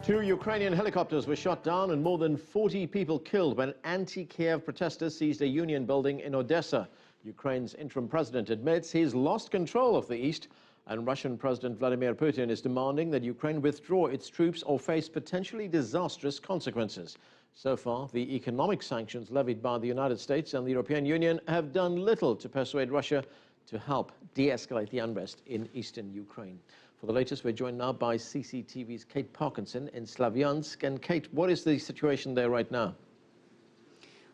Two Ukrainian helicopters were shot down and more than 40 people killed when anti-Kiev protesters seized a union building in Odessa. Ukraine's interim president admits he's lost control of the east, and Russian President Vladimir Putin is demanding that Ukraine withdraw its troops or face potentially disastrous consequences. So far, the economic sanctions levied by the United States and the European Union have done little to persuade Russia to help de-escalate the unrest in eastern Ukraine. For the latest, we're joined now by CCTV's Kate Parkinson in Slavyansk. And Kate, what is the situation there right now?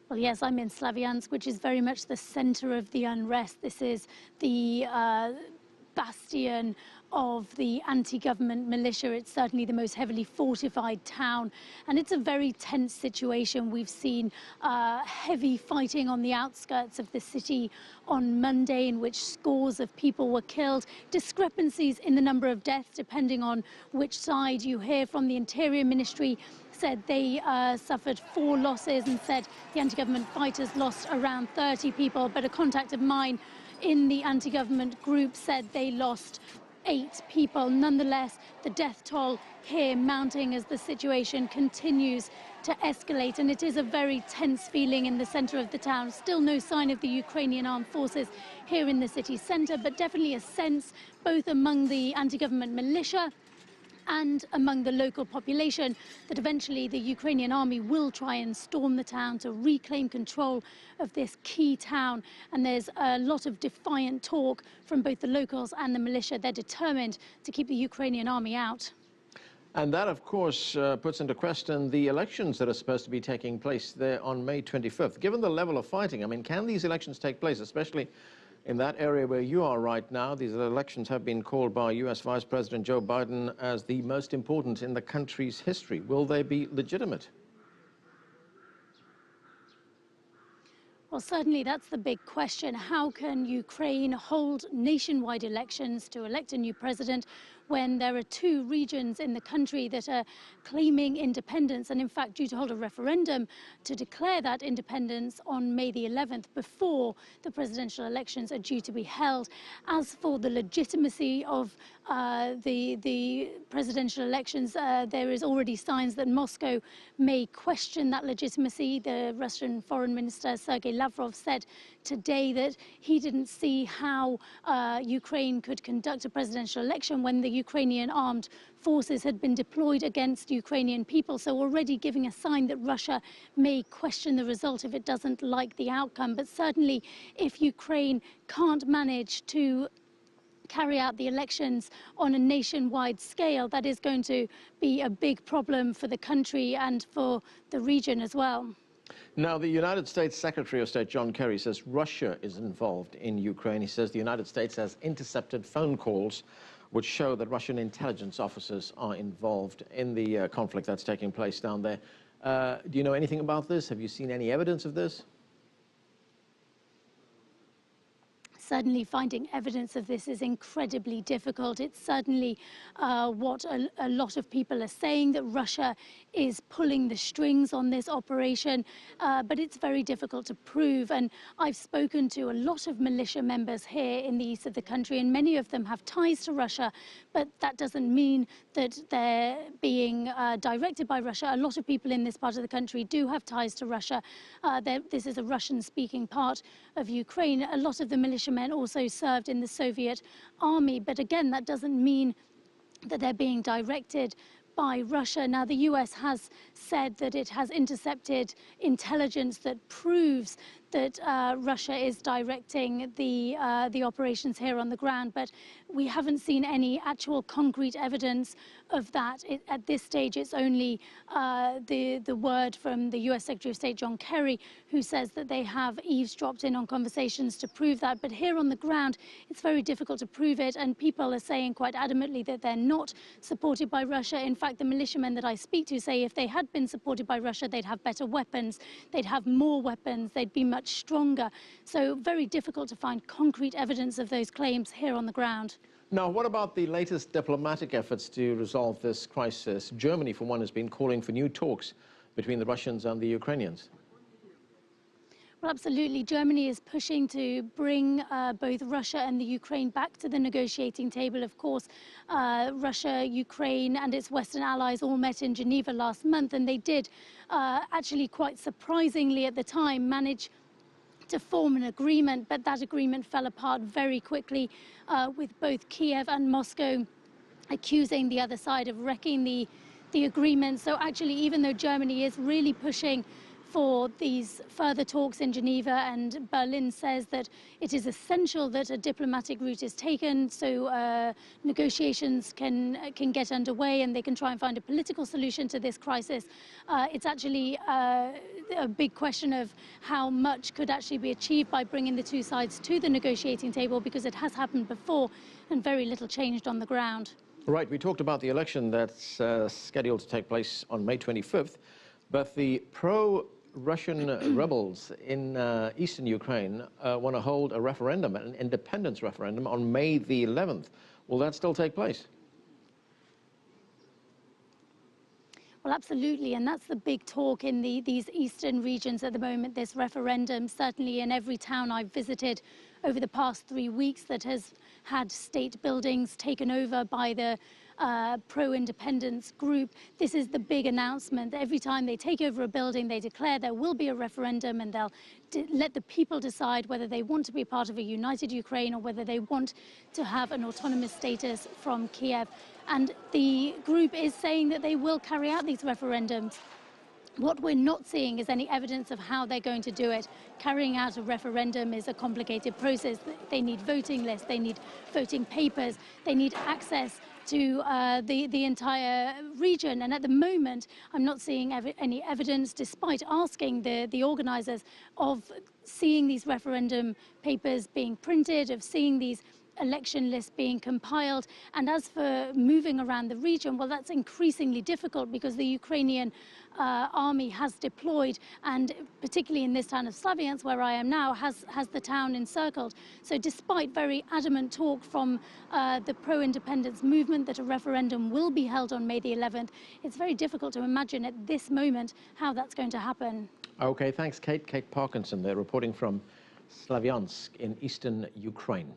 Well, yes, I'm in Slavyansk, which is very much the center of the unrest. This is the bastion of the anti-government militia. It's certainly the most heavily fortified town, and it's a very tense situation. We've seen heavy fighting on the outskirts of the city on Monday, in which scores of people were killed. Discrepancies in the number of deaths depending on which side you hear from. The Interior Ministry said they suffered 4 losses and said the anti-government fighters lost around 30 people, but a contact of mine in the anti-government group said they lost 8 people. Nonetheless, the death toll here mounting as the situation continues to escalate, and it is a very tense feeling in the center of the town. Still no sign of the Ukrainian armed forces here in the city center, but definitely a sense both among the anti-government militia and among the local population that eventually the Ukrainian army will try and storm the town to reclaim control of this key town. And there's a lot of defiant talk from both the locals and the militia. They're determined to keep the Ukrainian army out. And that, of course, puts into question the elections that are supposed to be taking place there on May 25th. Given the level of fighting, I mean, can these elections take place, especially in that area where you are right now? These elections have been called by US Vice President Joe Biden as the most important in the country's history. Will they be legitimate? Well, certainly that's the big question. How can Ukraine hold nationwide elections to elect a new president when there are 2 regions in the country that are claiming independence and, in fact, due to hold a referendum to declare that independence on May the 11th before the presidential elections are due to be held? As for the legitimacy of the presidential elections, there is already signs that Moscow may question that legitimacy. The Russian Foreign Minister Sergei Lavrov said today that he didn't see how Ukraine could conduct a presidential election when the Ukrainian armed forces had been deployed against Ukrainian people, so already giving a sign that Russia may question the result if it doesn't like the outcome. But certainly if Ukraine can't manage to carry out the elections on a nationwide scale, that is going to be a big problem for the country and for the region as well. Now, the United States Secretary of State John Kerry says Russia is involved in Ukraine. He says the United States has intercepted phone calls which show that Russian intelligence officers are involved in the conflict that's taking place down there. Do you know anything about this? Have you seen any evidence of this? Certainly finding evidence of this is incredibly difficult. It's certainly what a lot of people are saying, that Russia is pulling the strings on this operation, but it's very difficult to prove. And I've spoken to a lot of militia members here in the east of the country, and many of them have ties to Russia, but that doesn't mean that they're being directed by Russia. A lot of people in this part of the country do have ties to Russia. This is a Russian-speaking part of Ukraine. A lot of the militiamen also served in the Soviet army, but again, that doesn't mean that they're being directed by Russia. Now, the US has said that it has intercepted intelligence that proves that Russia is directing the operations here on the ground, but we haven't seen any actual concrete evidence of that. At this stage, it's only the word from the US Secretary of State John Kerry, who says that they have eavesdropped in on conversations to prove that. But here on the ground, it's very difficult to prove it, and people are saying quite adamantly that they're not supported by Russia. In fact, the militiamen that I speak to say if they had been supported by Russia, they'd have better weapons, they'd have more weapons, they'd be much stronger. So very difficult to find concrete evidence of those claims here on the ground. Now, what about the latest diplomatic efforts to resolve this crisis? Germany, for one, has been calling for new talks between the Russians and the Ukrainians. Well, absolutely. Germany is pushing to bring both Russia and the Ukraine back to the negotiating table. Of course, Russia, Ukraine and its Western allies all met in Geneva last month, and they did actually quite surprisingly at the time manage to form an agreement, but that agreement fell apart very quickly with both Kiev and Moscow accusing the other side of wrecking the agreement. So actually, even though Germany is really pushing for these further talks in Geneva, and Berlin says that it is essential that a diplomatic route is taken so negotiations can get underway and they can try and find a political solution to this crisis. It's actually a big question of how much could actually be achieved by bringing the two sides to the negotiating table, because it has happened before and very little changed on the ground. Right, we talked about the election that's scheduled to take place on May 25th, but the pro-Russian rebels in eastern Ukraine want to hold a referendum, an independence referendum, on May the 11th. Will that still take place? Well, absolutely, and that's the big talk in these eastern regions at the moment, this referendum. Certainly in every town I've visited over the past 3 weeks that has had state buildings taken over by the pro-independence group, this is the big announcement. Every time they take over a building, they declare there will be a referendum, and they'll let the people decide whether they want to be part of a united Ukraine or whether they want to have an autonomous status from Kiev. And the group is saying that they will carry out these referendums. What we're not seeing is any evidence of how they're going to do it. Carrying out a referendum is a complicated process. They need voting lists, they need voting papers, they need access to the entire region. And at the moment, I'm not seeing any evidence, despite asking the organizers, of seeing these referendum papers being printed, of seeing these election lists being compiled. And as for moving around the region, well, that's increasingly difficult because the Ukrainian army has deployed, and particularly in this town of Slavyansk, where I am now, has the town encircled. So despite very adamant talk from the pro-independence movement that a referendum will be held on May the 11th, it's very difficult to imagine at this moment how that's going to happen. Okay, thanks, Kate. Kate Parkinson there, reporting from Slavyansk in eastern Ukraine.